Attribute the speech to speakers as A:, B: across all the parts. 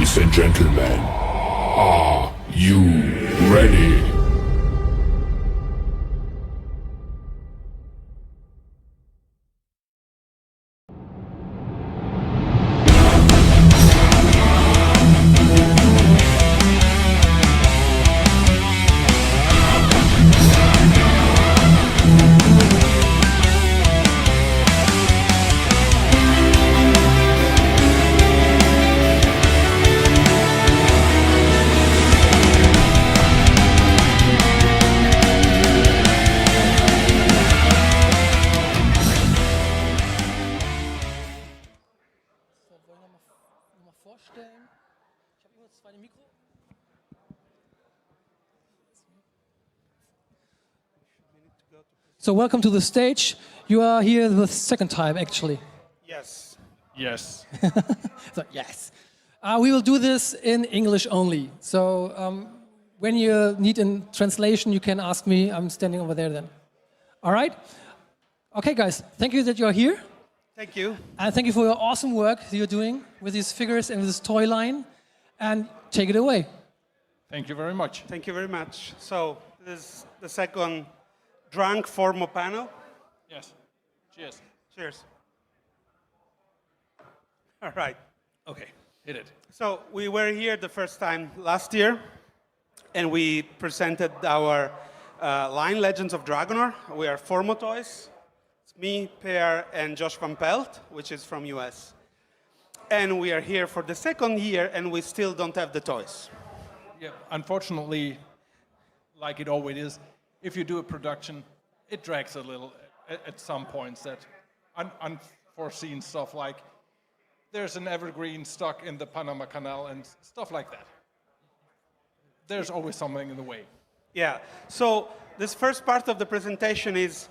A: Ladies and gentlemen, are you ready?
B: So welcome to the stage. You are here the second time, actually.
C: Yes.
D: Yes.
B: So, yes. We will do this in English only. So when you need a translation, you can ask me. I'm standing over there then. All right? Okay, guys. Thank you that you're here.
C: Thank you.
B: And thank you for your awesome work you're doing with these figures and with this toy line. And take it away.
D: Thank you very much.
C: Thank you very much. So this is the second drunk Formo panel.
D: Yes. Cheers.
C: Cheers. All right.
D: Okay, hit it.
C: So we were here the first time last year, and we presented our line Legends of Dragonor. We are Formo Toys. It's me, Per, and Josh Van Pelt, which is from US. And we are here for the second year, and we still don't have the toys.
D: Yeah, unfortunately, like it always is, if you do a production, it drags a little at some points. That unforeseen stuff like there's an evergreen stuck in the Panama Canal and stuff like that. There's always something in the way.
C: Yeah, so this first part of the presentation is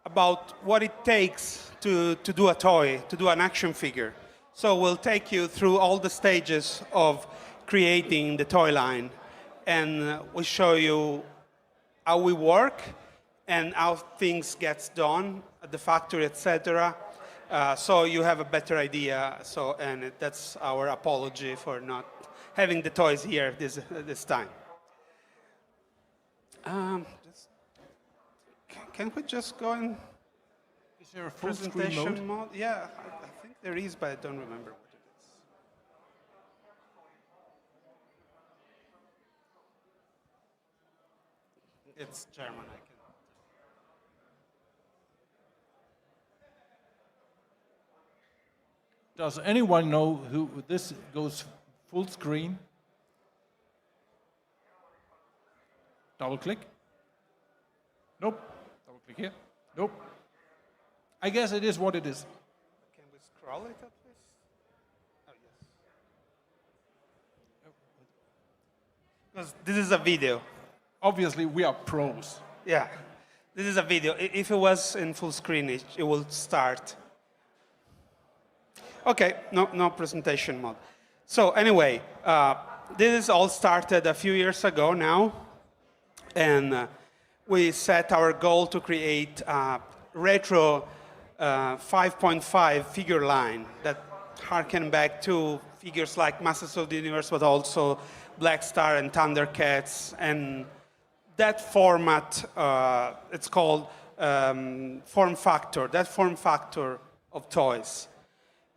C: about what it takes to do a toy, to do an action figure. So we'll take you through all the stages of creating the toy line, and we'll show you how we work and how things get done at the factory, etc. So you have a better idea. So, and that's our apology for not having the toys here this time. Can we just go in
D: Is there a full screen
C: presentation
D: mode?
C: mode? Yeah, I think there is, but I don't remember what it is. It's German, I can.
D: Does anyone know who this goes full screen? Double click. Nope. Double click here. Nope. I guess it is what it is.
C: Can we scroll it up, please? Oh, yes. Because this is a video.
D: Obviously, we are pros.
C: Yeah, this is a video. If it was in full screen, it will start. Okay, no presentation mode. So anyway, this all started a few years ago now, and we set our goal to create a retro 5.5 figure line that harken back to figures like Masters of the Universe, but also Black Star and Thundercats, and that format, it's called form factor, that form factor of toys.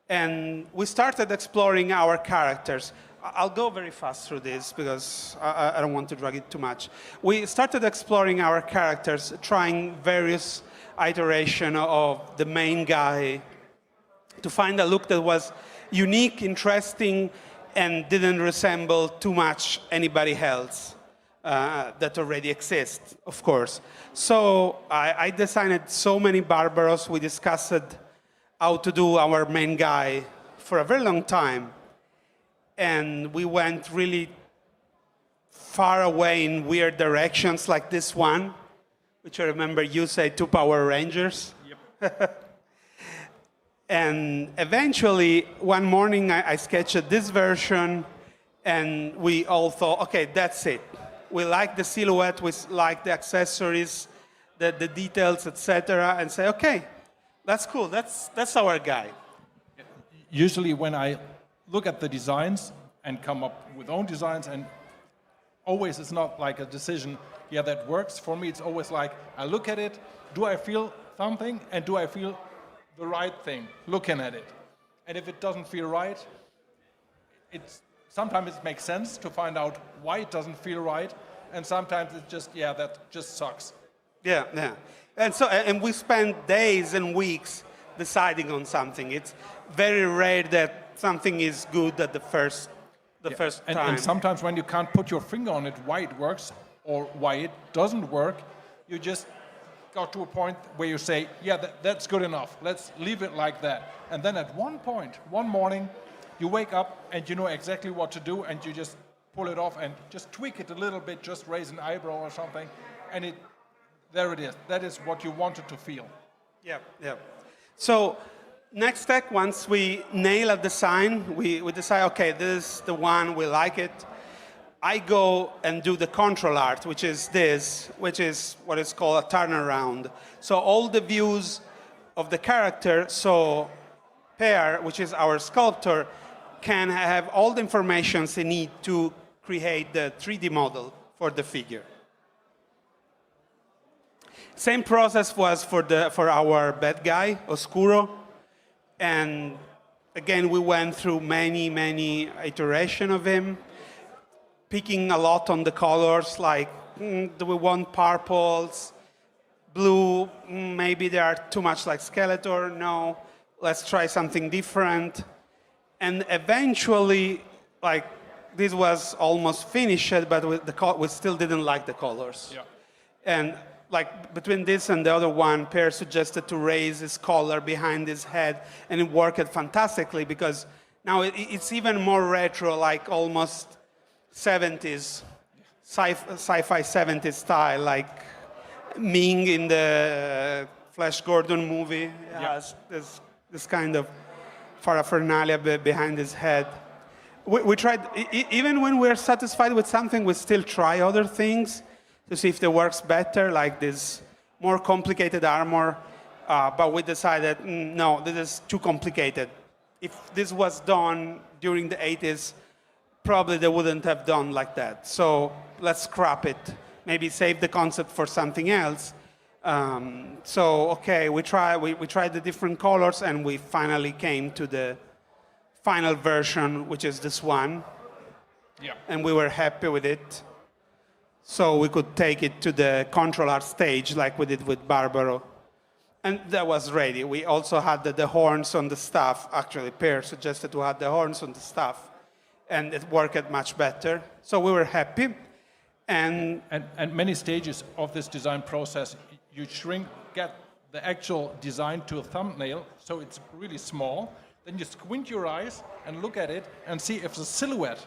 C: And we started exploring our characters. I'll go very fast through this because I don't want to drag it too much. We started exploring our characters, trying various iterations of the main guy to find a look that was unique, interesting, and didn't resemble too much anybody else that already exists, of course. So I designed so many Barbaros. We discussed how to do our main guy for a very long time. And we went really far away in weird directions like this one, which I remember you said 2 Power Rangers. Yep. And eventually, one morning, I sketched this version, and we all thought, okay, that's it. We like the silhouette, we like the accessories, the details, etc., and say, okay, that's cool, that's our guy.
D: Usually when I look at the designs, and come up with own designs. And always it's not like a decision, yeah, that works. For me, it's always like, I look at it, do I feel something, and do I feel the right thing looking at it? And if it doesn't feel right, sometimes it makes sense to find out why it doesn't feel right, and sometimes it's just, yeah, that just sucks.
C: Yeah, yeah. And we spend days and weeks deciding on something. It's very rare that something is good at the first time.
D: And sometimes when you can't put your finger on it, why it works or why it doesn't work, you just got to a point where you say, yeah, that's good enough. Let's leave it like that. And then at one point, one morning, you wake up and you know exactly what to do, and you just pull it off and just tweak it a little bit, just raise an eyebrow or something, and there it is. That is what you wanted to feel.
C: Yeah, yeah. So next step, once we nail a design, we decide, okay, this is the one, we like it. I go and do the control art, which is what is called a turnaround. So all the views of the character, so Per, which is our sculptor, can have all the information they need to create the 3D model for the figure. Same process was for our bad guy, Oscuro. And again, we went through many iterations of him, picking a lot on the colors, like, do we want purples, blue, maybe they are too much like Skeletor, no, let's try something different. And eventually, like, this was almost finished, but we still didn't like the colors.
D: Yeah.
C: And like between this and the other one, Per suggested to raise his collar behind his head, and it worked fantastically because now it's even more retro, like almost 70s, sci-fi 70s style, like Ming in the Flash Gordon movie. Has this kind of paraphernalia behind his head. We tried, even when we're satisfied with something, we still try other things to see if it works better, like this more complicated armor. But we decided, no, this is too complicated. If this was done during the 80s, probably they wouldn't have done like that. So let's scrap it. Maybe save the concept for something else. So, okay, we tried the different colors, and we finally came to the final version, which is this one.
D: Yeah.
C: And we were happy with it. So we could take it to the control art stage, like we did with Barbaro. And that was ready. We also had the horns on the staff. Actually, Per suggested to add the horns on the staff, and it worked much better. So we were happy. And
D: many stages of this design process, you get the actual design to a thumbnail, so it's really small. Then you squint your eyes and look at it and see if the silhouette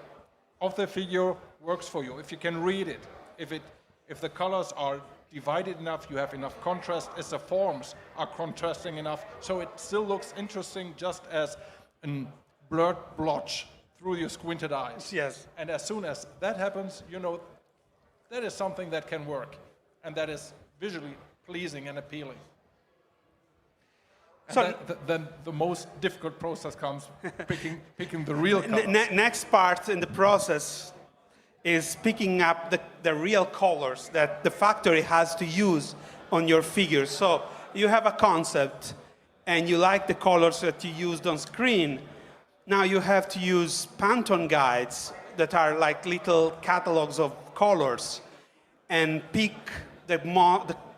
D: of the figure works for you, if you can read it, if the colors are divided enough, you have enough contrast, as the forms are contrasting enough, so it still looks interesting just as a blurred blotch through your squinted eyes.
C: yes.
D: And as soon as that happens, you know that is something that can work, and that is visually pleasing and appealing. And
C: So
D: then the most difficult process comes, picking the real colors.
C: Next part in the process is picking up the real colors that the factory has to use on your figures. So you have a concept, and you like the colors that you used on screen. Now you have to use Pantone guides that are like little catalogs of colors, and pick the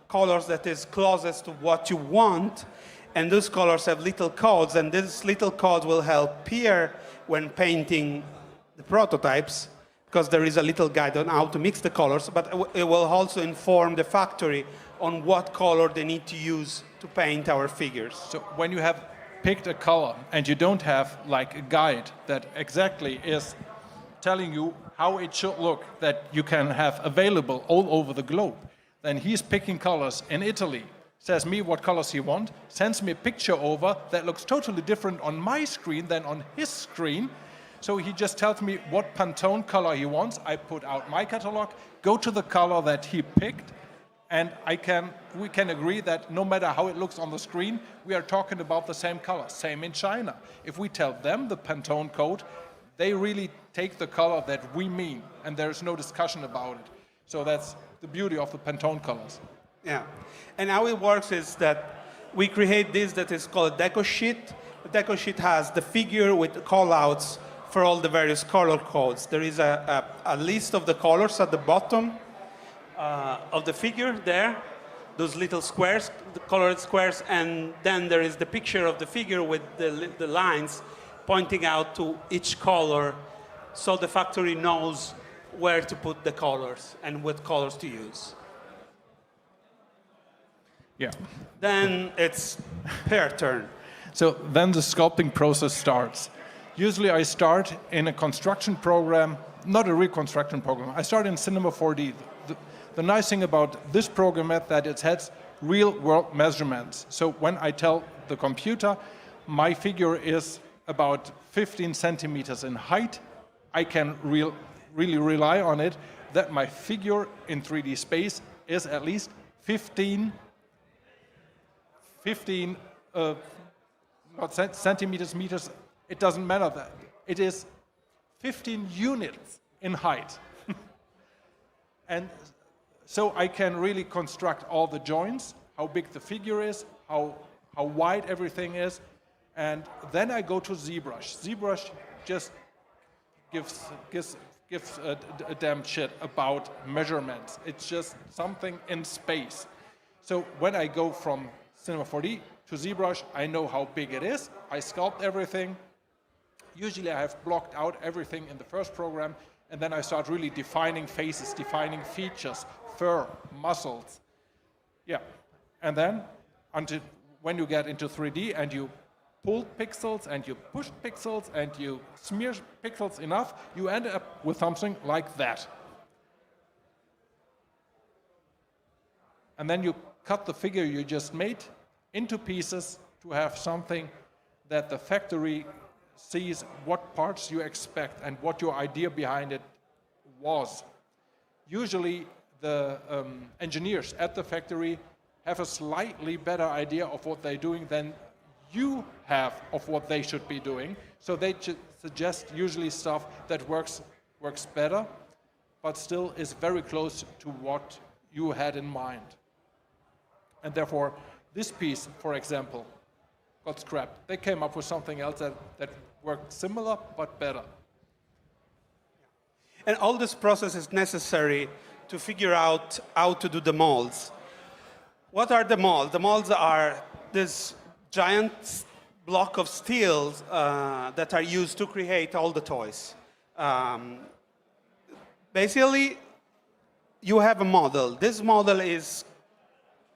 C: colors that is closest to what you want. And those colors have little codes, and these little codes will help Pierre when painting the prototypes, because there is a little guide on how to mix the colors, but it will also inform the factory on what color they need to use to paint our figures.
D: So when you have picked a color and you don't have like a guide that exactly is telling you how it should look, that you can have available all over the globe, then he's picking colors in Italy, says me what colors he wants, sends me a picture over that looks totally different on my screen than on his screen. So he just tells me what Pantone color he wants. I put out my catalog, go to the color that he picked, and we can agree that no matter how it looks on the screen, we are talking about the same color. Same in China. If we tell them the Pantone code, they really take the color that we mean, and there's no discussion about it. So that's the beauty of the Pantone colors.
C: Yeah. And how it works is that we create this that is called a deco sheet. The deco sheet has the figure with the call-outs for all the various color codes. There is a list of the colors at the bottom of the figure there, those little squares, the colored squares, and then there is the picture of the figure with the lines pointing out to each color, so the factory knows where to put the colors and what colors to use.
D: Yeah.
C: Then it's her turn.
D: So then the sculpting process starts. Usually I start in a construction program, not a reconstruction program. I start in Cinema 4D. The nice thing about this program is that it has real world measurements. So when I tell the computer my figure is about 15 centimeters in height, I can really rely on it that my figure in 3D space is at least 15 not centimeters, meters, it doesn't matter that. It is 15 units in height. And so I can really construct all the joints, how big the figure is, how wide everything is, and then I go to ZBrush. ZBrush just gives a damn shit about measurements. It's just something in space. So when I go from Cinema 4D to ZBrush, I know how big it is. I sculpt everything. Usually I have blocked out everything in the first program, and then I start really defining faces, defining features, fur, muscles. Yeah, and then when you get into 3D and you pull pixels and you push pixels and you smear pixels enough, you end up with something like that. And then you cut the figure you just made into pieces to have something that the factory sees what parts you expect and what your idea behind it was. Usually the engineers at the factory have a slightly better idea of what they're doing than you have of what they should be doing. So they suggest usually stuff that works better, but still is very close to what you had in mind. And therefore, this piece, for example, got scrapped. They came up with something else that worked similar, but better.
C: And all this process is necessary to figure out how to do the molds. What are the molds? The molds are this giant block of steel that are used to create all the toys. Basically, you have a model. This model is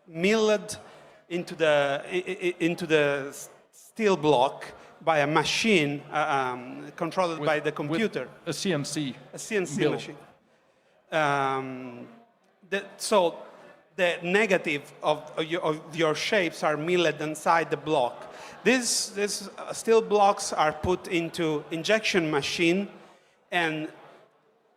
C: milled into the steel block by a machine controlled by the computer.
D: With a CNC.
C: A CNC
D: mill.
C: machine. So the negative of your shapes are milled inside the block. These steel blocks are put into injection machine, and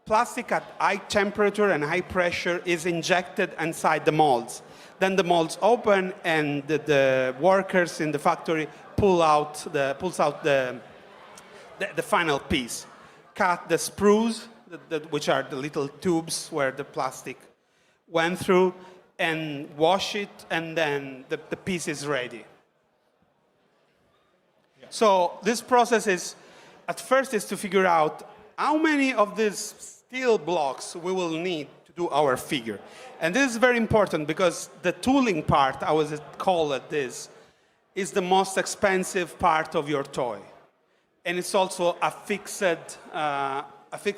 C: plastic at high temperature and high pressure is injected inside the molds. Then the molds open, and the workers in the factory pulls out the final piece. Cut the sprues, which are the little tubes where the plastic went through, and wash it, and then the piece is ready. Yeah. So this process is, at first, is to figure out how many of these steel blocks we will need to do our figure. And this is very important because the tooling part, I was called this, is the most expensive part of your toy. And it's also a fixed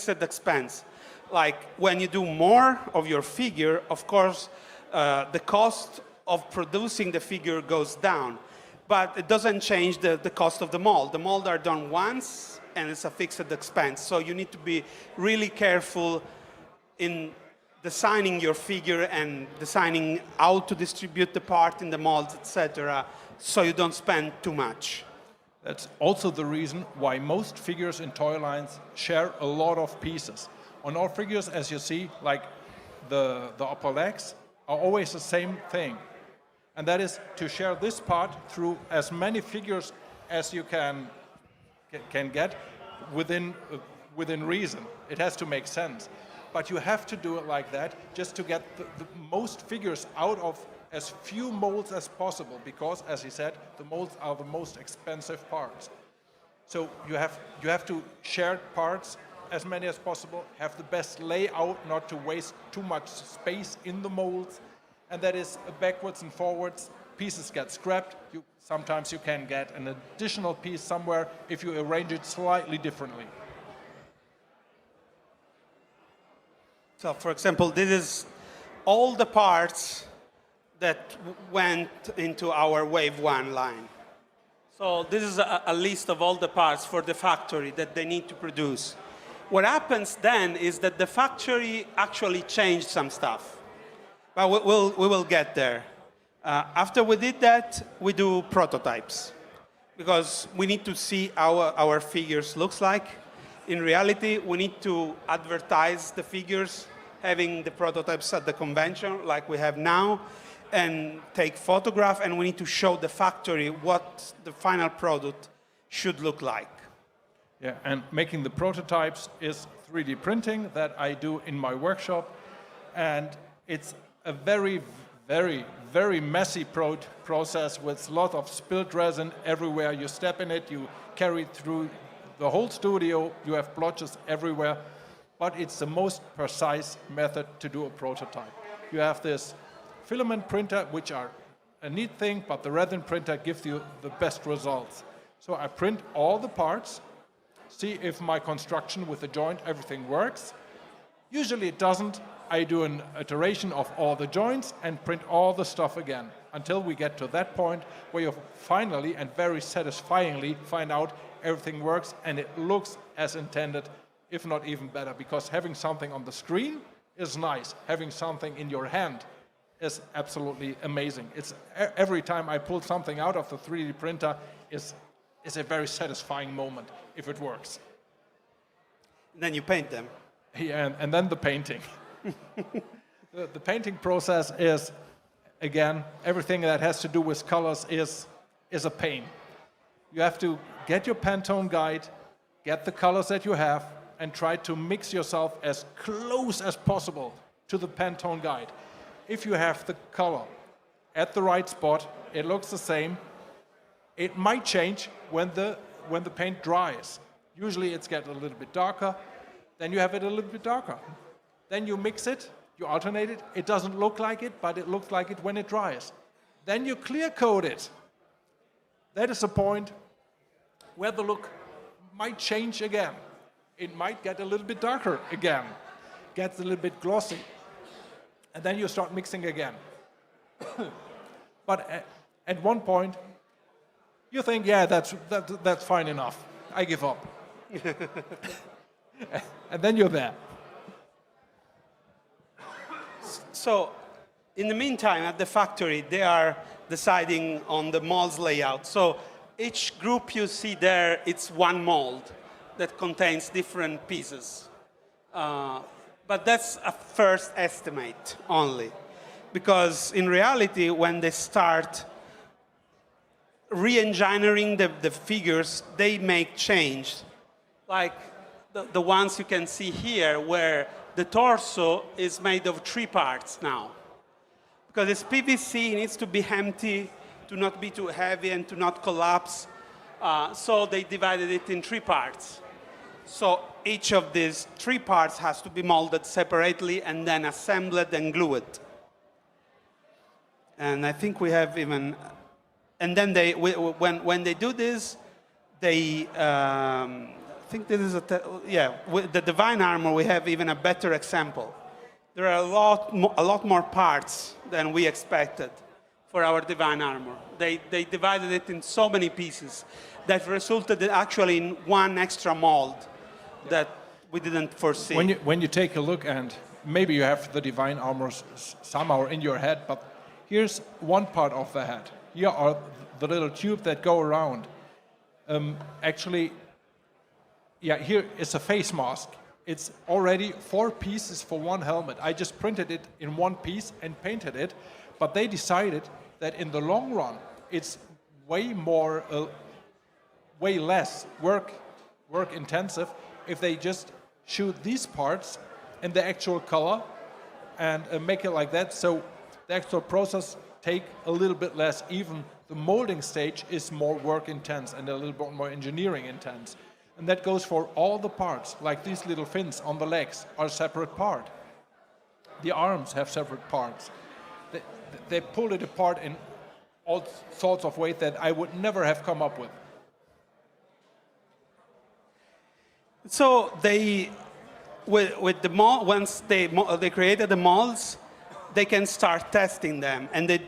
C: expense. Like when you do more of your figure, of course, the cost of producing the figure goes down. But it doesn't change the cost of the mold. The mold are done once, and it's a fixed expense. So you need to be really careful in designing your figure and designing how to distribute the part in the molds, etc., so you don't spend too much.
D: That's also the reason why most figures in toy lines share a lot of pieces. On all figures, as you see, like the upper legs are always the same thing. And that is to share this part through as many figures as you can get, within reason. It has to make sense. But you have to do it like that just to get the most figures out of as few molds as possible, because, as he said, the molds are the most expensive parts. So you have to share parts as many as possible, have the best layout, not to waste too much space in the molds, and that is backwards and forwards. Pieces get scrapped. Sometimes you can get an additional piece somewhere if you arrange it slightly differently.
C: So, for example, this is all the parts that went into our Wave 1 line. So this is a list of all the parts for the factory that they need to produce. What happens then is that the factory actually changed some stuff. But we will get there. After we did that, we do prototypes, because we need to see how our figures looks like. In reality, we need to advertise the figures, having the prototypes at the convention like we have now, and take photograph, and we need to show the factory what the final product should look like.
D: Yeah, and making the prototypes is 3D printing that I do in my workshop, and it's a very, very, very messy process with a lot of spilled resin everywhere. You step in it, you carry it through the whole studio, you have blotches everywhere, but it's the most precise method to do a prototype. You have this filament printer, which are a neat thing, but the resin printer gives you the best results. So I print all the parts, see if my construction with the joint, everything works. Usually it doesn't. I do an iteration of all the joints and print all the stuff again until we get to that point where you finally and very satisfyingly find out everything works and it looks as intended, if not even better, because having something on the screen is nice. Having something in your hand is absolutely amazing. It's every time I pull something out of the 3D printer is a very satisfying moment if it works.
C: And then you paint them.
D: Yeah, and then the painting. The painting process is, again, everything that has to do with colors is a pain. You have to get your Pantone guide, get the colors that you have, and try to mix yourself as close as possible to the Pantone guide. If you have the color at the right spot, it looks the same. It might change when the paint dries. Usually it's get a little bit darker, then you have it a little bit darker. Then you mix it, you alternate it. It doesn't look like it, but it looks like it when it dries. Then you clear coat it. That is the point where the look might change again. It might get a little bit darker again, gets a little bit glossy. And then you start mixing again. But at one point, you think, yeah, that's fine enough. I give up. And then you're there.
C: So, in the meantime, at the factory, they are deciding on the mold's layout. So, each group you see there, it's one mold that contains different pieces. But that's a first estimate only. Because in reality, when they start re-engineering the figures, they make change. Like the ones you can see here, where the torso is made of 3 parts now. Because it's PVC, it needs to be empty, to not be too heavy and to not collapse. So they divided it in 3 parts. So each of these 3 parts has to be molded separately and then assembled and glued. And I think we have even, and then when they do this, they, I think this is with the Divine Armor, we have even a better example. There are a lot more parts than we expected for our Divine Armor. They divided it in so many pieces that resulted actually in 1 extra mold that we didn't foresee.
D: When you take a look, and maybe you have the Divine Armor somehow in your head, but here's one part of the head. Here are the little tube that go around. Actually, yeah, here is a face mask. It's already 4 pieces for 1 helmet. I just printed it in 1 piece and painted it, but they decided that in the long run, it's way less work work intensive if they just shoot these parts in the actual color and make it like that. So the actual process take a little bit less. Even the molding stage is more work intense and a little bit more engineering intense. And that goes for all the parts, like these little fins on the legs are a separate part. The arms have separate parts. They pull it apart in all sorts of ways that I would never have come up with.
C: So they, with the mold, once they created the molds, they can start testing them, and they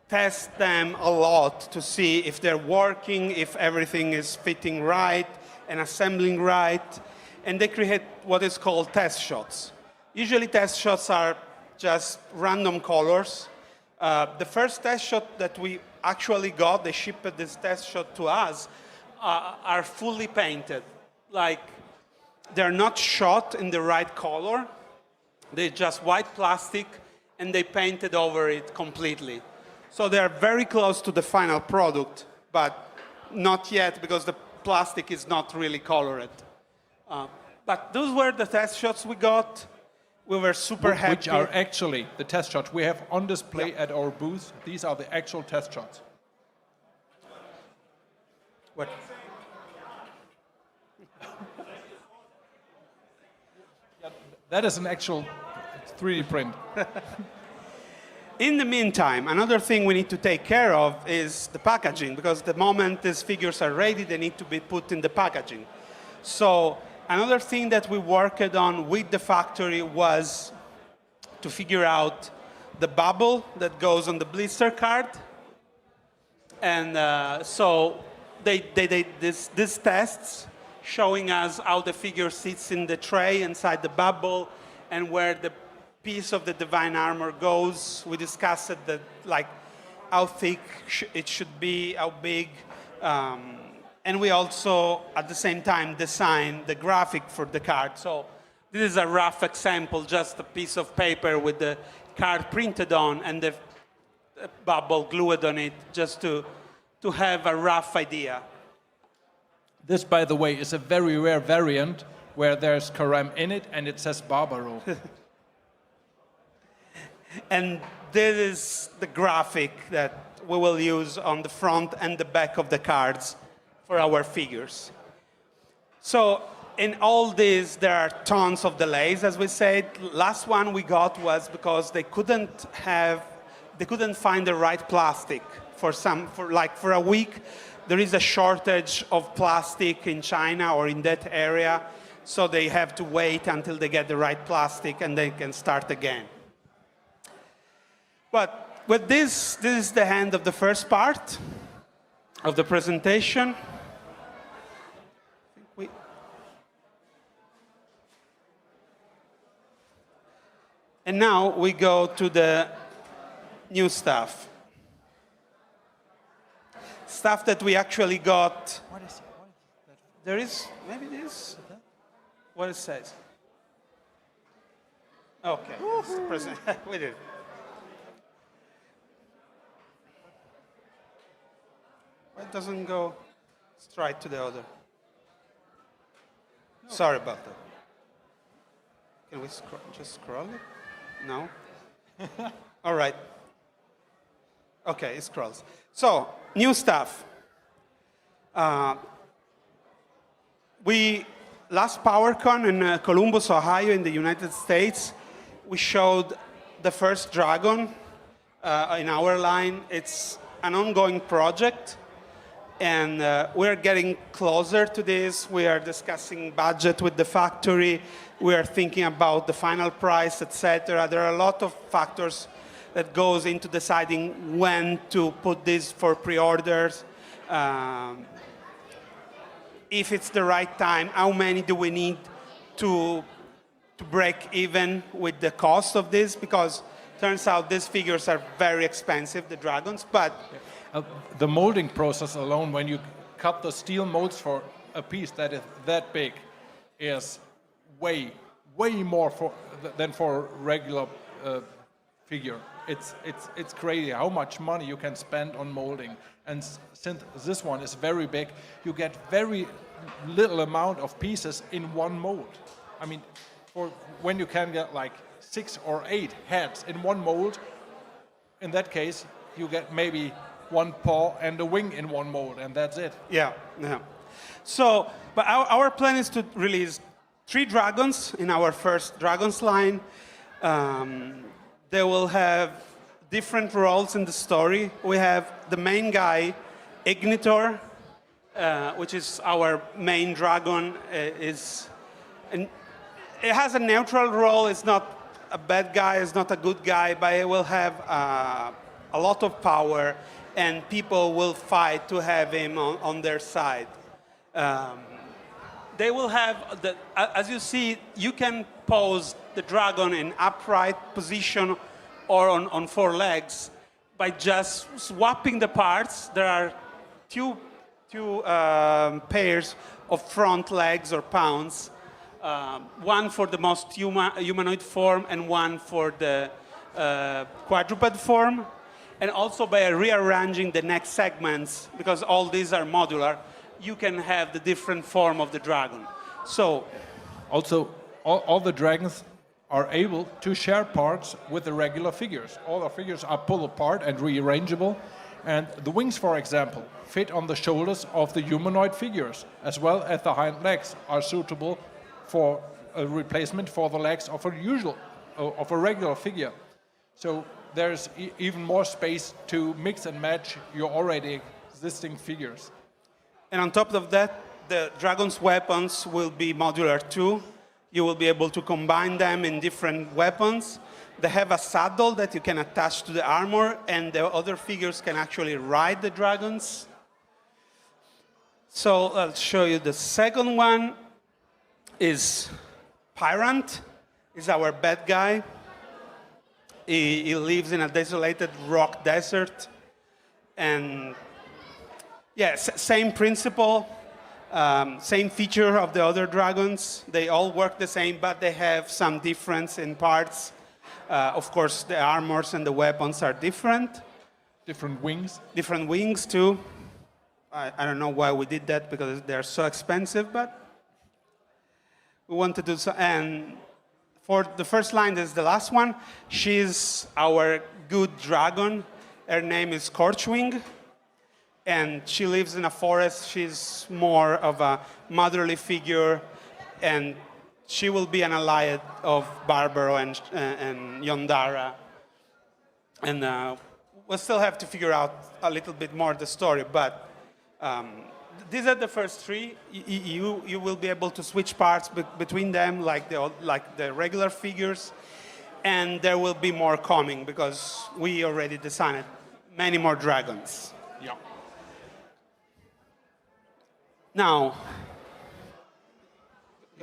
C: test them a lot to see if they're working, if everything is fitting right and assembling right, and they create what is called test shots. Usually test shots are just random colors. The first test shot that we actually got, they shipped this test shot to us, are fully painted. Like, they're not shot in the right color. They're just white plastic, and they painted over it completely. So they're very close to the final product, but not yet because the plastic is not really colored. But those were the test shots we got. We were super happy.
D: Which are actually the test shots we have on display at our booth. These are the actual test shots.
C: What?
D: That is an actual 3D print.
C: In the meantime, another thing we need to take care of is the packaging, because the moment these figures are ready, they need to be put in the packaging. So another thing that we worked on with the factory was to figure out the bubble that goes on the blister card. And so they did these tests showing us how the figure sits in the tray inside the bubble and where the piece of the divine armor goes. We discussed like how thick it should be, how big, and we also at the same time design the graphic for the card. So this is a rough example, just a piece of paper with the card printed on and the bubble glued on it, just to have a rough idea.
D: This, by the way, is a very rare variant where there's Karam in it and it says Barbaro.
C: And this is the graphic that we will use on the front and the back of the cards for our figures. So in all this, there are tons of delays, as we said. Last one we got was because they couldn't find the right plastic for a week. There is a shortage of plastic in China or in that area, so they have to wait until they get the right plastic and they can start again. But with this is the end of the first part of the presentation. And now we go to the new stuff. Stuff that we actually got.
D: What is it?
C: There is, maybe this. What it says. Okay, we did. It doesn't go straight to the other. No. Sorry about that. Can we just scroll it? No? All right. Okay, it scrolls. So, new stuff. Last PowerCon in Columbus, Ohio, in the United States, we showed the first dragon in our line. It's an ongoing project, and we're getting closer to this. We are discussing budget with the factory. We are thinking about the final price, etc. There are a lot of factors that goes into deciding when to put this for pre-orders, if it's the right time, how many do we need to break even with the cost of this, because turns out these figures are very expensive, the dragons, but...
D: The molding process alone, when you cut the steel molds for a piece that is that big, is way more than for a regular figure. It's crazy how much money you can spend on molding. And since this one is very big, you get very little amount of pieces in one mold. I mean, for when you can get like 6 or 8 heads in one mold, in that case, you get maybe one paw and a wing in one mold, and that's it.
C: Yeah, yeah. So, but our plan is to release 3 dragons in our first dragons line. They will have different roles in the story. We have the main guy, Ignitor, which is our main dragon. It has a neutral role. It's not a bad guy. It's not a good guy, but it will have a lot of power, and people will fight to have him on their side. They will have, as you see, you can pose the dragon in upright position or on 4 legs by just swapping the parts. There are two pairs of front legs or pounds, one for the most humanoid form and one for the quadruped form, and also by rearranging the neck segments, because all these are modular, you can have the different form of the dragon. So,
D: also, all the dragons are able to share parts with the regular figures. All the figures are pulled apart and rearrangeable, and the wings, for example, fit on the shoulders of the humanoid figures, as well as the hind legs are suitable for a replacement for the legs of a regular figure. So there's even more space to mix and match your already existing figures.
C: And on top of that, the dragon's weapons will be modular too. You will be able to combine them in different weapons. They have a saddle that you can attach to the armor, and the other figures can actually ride the dragons. So I'll show you the second one. Is Pyrant. Is our bad guy. He lives in a desolated rock desert. And yes, same principle, same feature of the other dragons. They all work the same, but they have some difference in parts. Of course, the armors and the weapons are different.
D: Different wings.
C: Different wings, too. I don't know why we did that, because they're so expensive, but we want to do so. And for the first line, this is the last one. She's our good dragon. Her name is Scorchwing. And she lives in a forest. She's more of a motherly figure. And she will be an ally of Barbaro and Yondara. And we'll still have to figure out a little bit more the story. But these are the first 3. You will be able to switch parts between them like the regular figures. And there will be more coming, because we already designed many more dragons.
D: Yeah.
C: Now,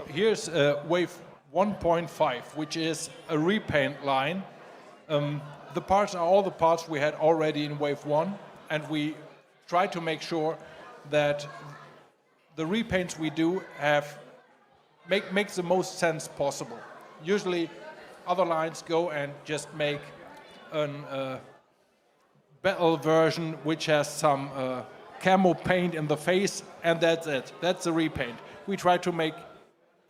D: here's wave 1.5, which is a repaint line. The parts are all the parts we had already in wave 1, and we try to make sure that the repaints we do makes the most sense possible. Usually, other lines go and just make a battle version which has some camo paint in the face, and that's it. That's the repaint. We try to make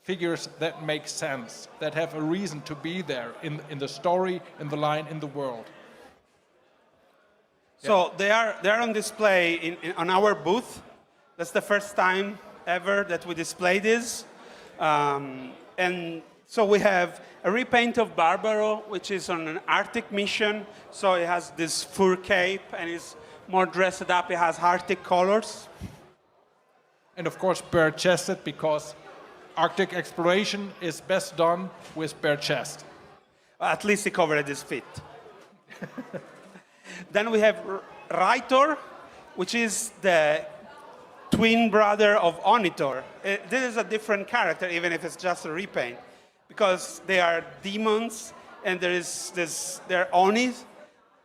D: figures that make sense, that have a reason to be there in the story, in the line, in the world.
C: So they are on display on our booth. That's the first time ever that we display this. And so we have a repaint of Barbaro, which is on an Arctic mission. So it has this fur cape and is more dressed up. It has Arctic colors.
D: And of course, bare-chested, because Arctic exploration is best done with bare chest.
C: At least he covered his feet. Then we have Raitor, which is the twin brother of Onitor. This is a different character, even if it's just a repaint, because they are demons, and they're Onis.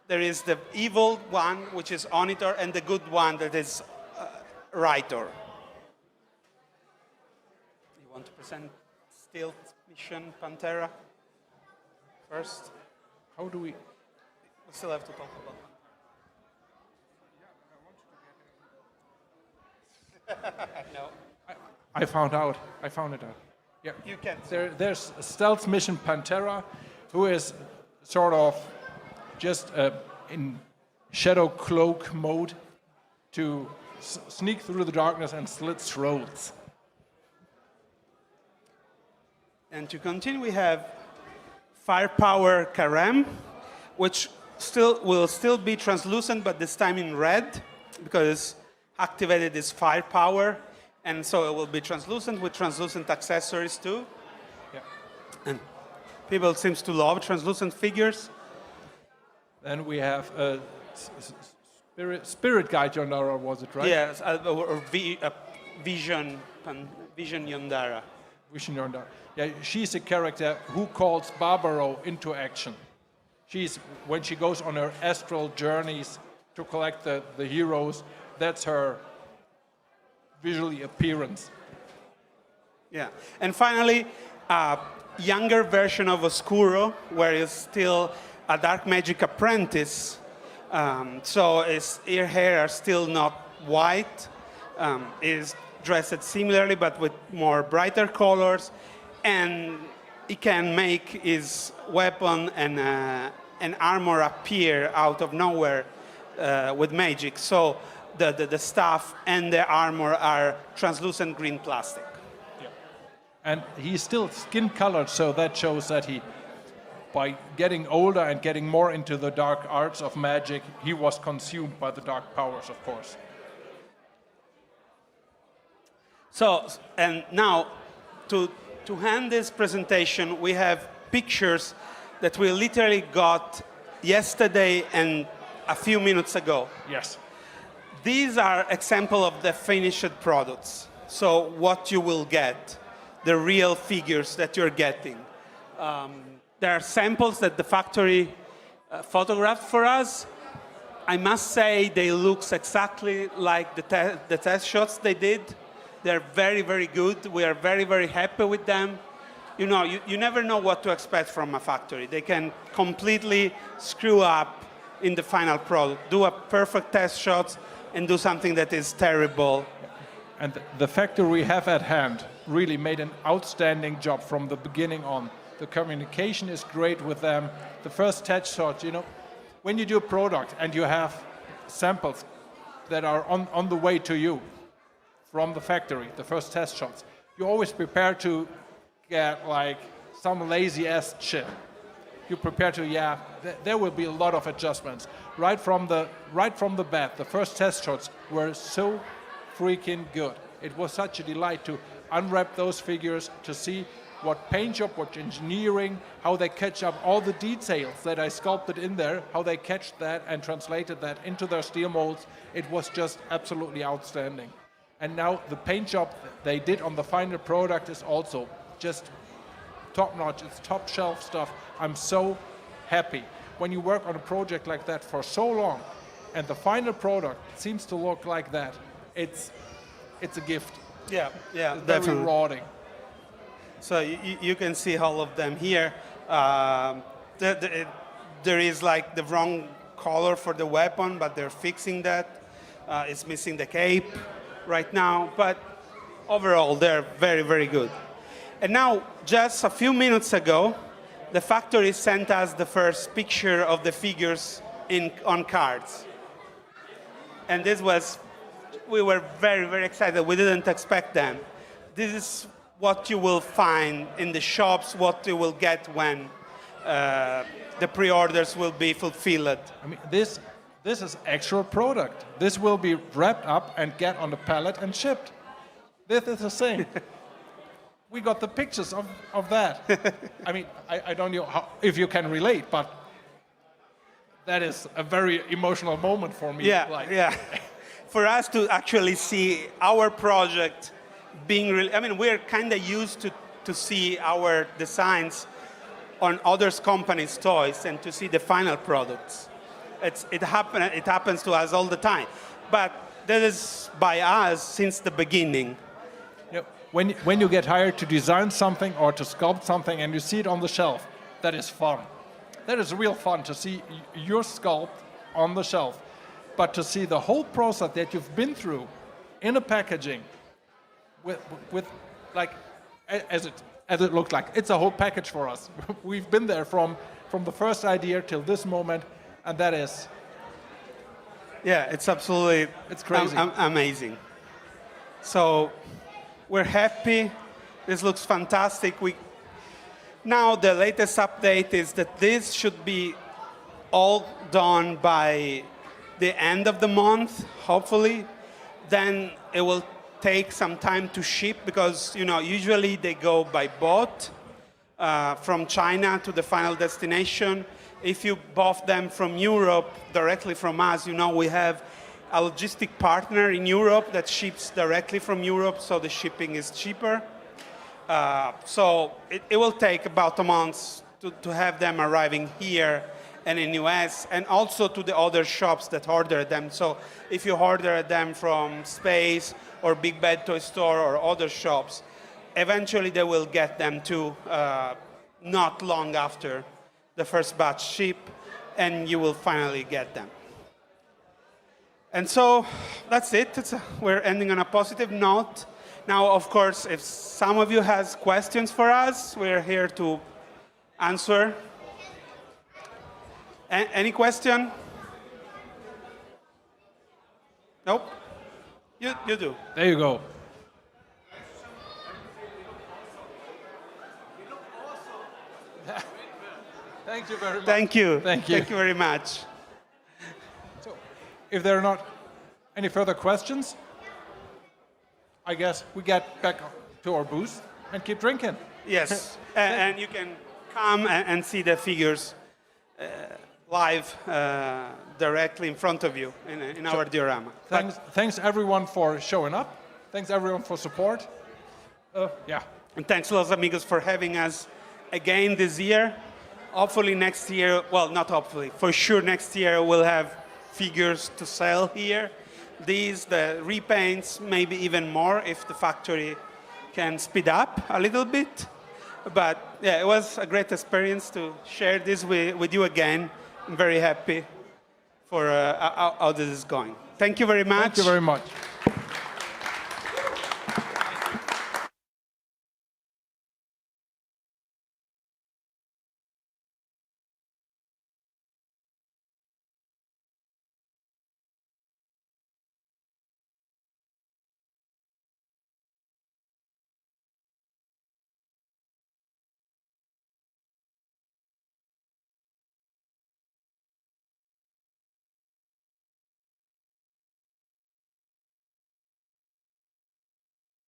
C: There is the evil one, which is Onitor, and the good one, that is Raitor. You want to present Stealth Mission Pantera first?
D: How do we...
C: We still have to talk about that. No.
D: I found it out. Yeah.
C: You can.
D: There's Stealth Mission Pantera, who is sort of just in shadow cloak mode to sneak through the darkness and slit throats.
C: And to continue, we have Firepower Karem, which will still be translucent, but this time in red, because activated is firepower, and so it will be translucent with translucent accessories too.
D: Yeah.
C: And people seems to love translucent figures.
D: Then we have Spirit Guide Yondara, was it right?
C: Yes, or Vision Yondara.
D: Vision Yondara. Yeah, she's a character who calls Barbaro into action. When she goes on her astral journeys to collect the heroes, that's her visually appearance.
C: Yeah, and finally, a younger version of Oscuro, where he's still a dark magic apprentice. So her hair are still not white. Is dressed similarly, but with more brighter colors, and he can make his weapon and armor appear out of nowhere with magic. So the staff and the armor are translucent green plastic.
D: Yeah. And he's still skin colored, so that shows that by getting older and getting more into the dark arts of magic, he was consumed by the dark powers, of course.
C: So, and now to end this presentation, we have pictures that we literally got yesterday and a few minutes ago.
D: Yes.
C: These are example of the finished products. So what you will get, the real figures that you're getting. There are samples that the factory photographed for us. I must say they look exactly like the test shots they did. They're very, very good. We are very, very happy with them. You know, you never know what to expect from a factory. They can completely screw up in the final product, do a perfect test shots, and do something that is terrible.
D: And the factory we have at hand really made an outstanding job from the beginning on. The communication is great with them. The first test shots, you know, when you do a product and you have samples that are on the way to you from the factory, the first test shots, you always prepare to get like some lazy ass shit. You prepare to, there will be a lot of adjustments. Right from the bat, the first test shots were so freaking good. It was such a delight to unwrap those figures, to see what paint job, what engineering, how they catch up all the details that I sculpted in there, how they catch that and translated that into their steel molds. It was just absolutely outstanding. And now the paint job they did on the final product is also just top-notch. It's top-shelf stuff. I'm so happy. When you work on a project like that for so long, and the final product seems to look like that, it's a gift.
C: Yeah,
D: It's
C: definitely.
D: very rewarding.
C: So you can see all of them here. There is like the wrong color for the weapon, but they're fixing that. It's missing the cape right now, but overall they're very, very good. And now, just a few minutes ago, the factory sent us the first picture of the figures on cards. And we were very, very excited. We didn't expect them. This is what you will find in the shops, what you will get when the pre-orders will be fulfilled.
D: I mean, this is actual product. This will be wrapped up and get on the pallet and shipped. This is the same. We got the pictures of that. I mean, I don't know if you can relate, but that is a very emotional moment for me.
C: Yeah. For us to actually see our project being I mean, we're kind of used to see our designs on other companies' toys and to see the final products. It happens to us all the time. But that is by us since the beginning.
D: You know, when you get hired to design something or to sculpt something and you see it on the shelf, that is fun. That is real fun to see your sculpt on the shelf. But to see the whole process that you've been through in a packaging, with like as it looks like. It's a whole package for us. We've been there from the first idea till this moment, and that is.
C: Yeah, it's absolutely
D: It's crazy.
C: Amazing. So we're happy. This looks fantastic. Now the latest update is that this should be all done by the end of the month, hopefully. Then it will take some time to ship because usually they go by boat from China to the final destination. If you bought them from Europe directly from us, we have a logistic partner in Europe that ships directly from Europe, so the shipping is cheaper. So it will take about a month to have them arriving here and in US, and also to the other shops that order them. So if you order them from Space or Big Bad Toy Store or other shops, eventually they will get them too, not long after the first batch ship, and you will finally get them. And so that's it. We're ending on a positive note. Now, of course, if some of you has questions for us, we're here to answer. Any question? Nope? You do.
D: There you go. Thank you very much.
C: Thank you.
D: Thank you.
C: Thank you very much.
D: So, if there are not any further questions, I guess we get back to our booth and keep drinking.
C: Yes, and you can come and see the figures live directly in front of you in our diorama.
D: Thanks everyone for showing up. Thanks everyone for support. Yeah.
C: And thanks Los Amigos for having us again this year. Hopefully next year, well, not hopefully, for sure next year we'll have figures to sell here. These, the repaints, maybe even more if the factory can speed up a little bit. But yeah, it was a great experience to share this with you again. I'm very happy for how this is going. Thank you very much.
D: Thank you very much.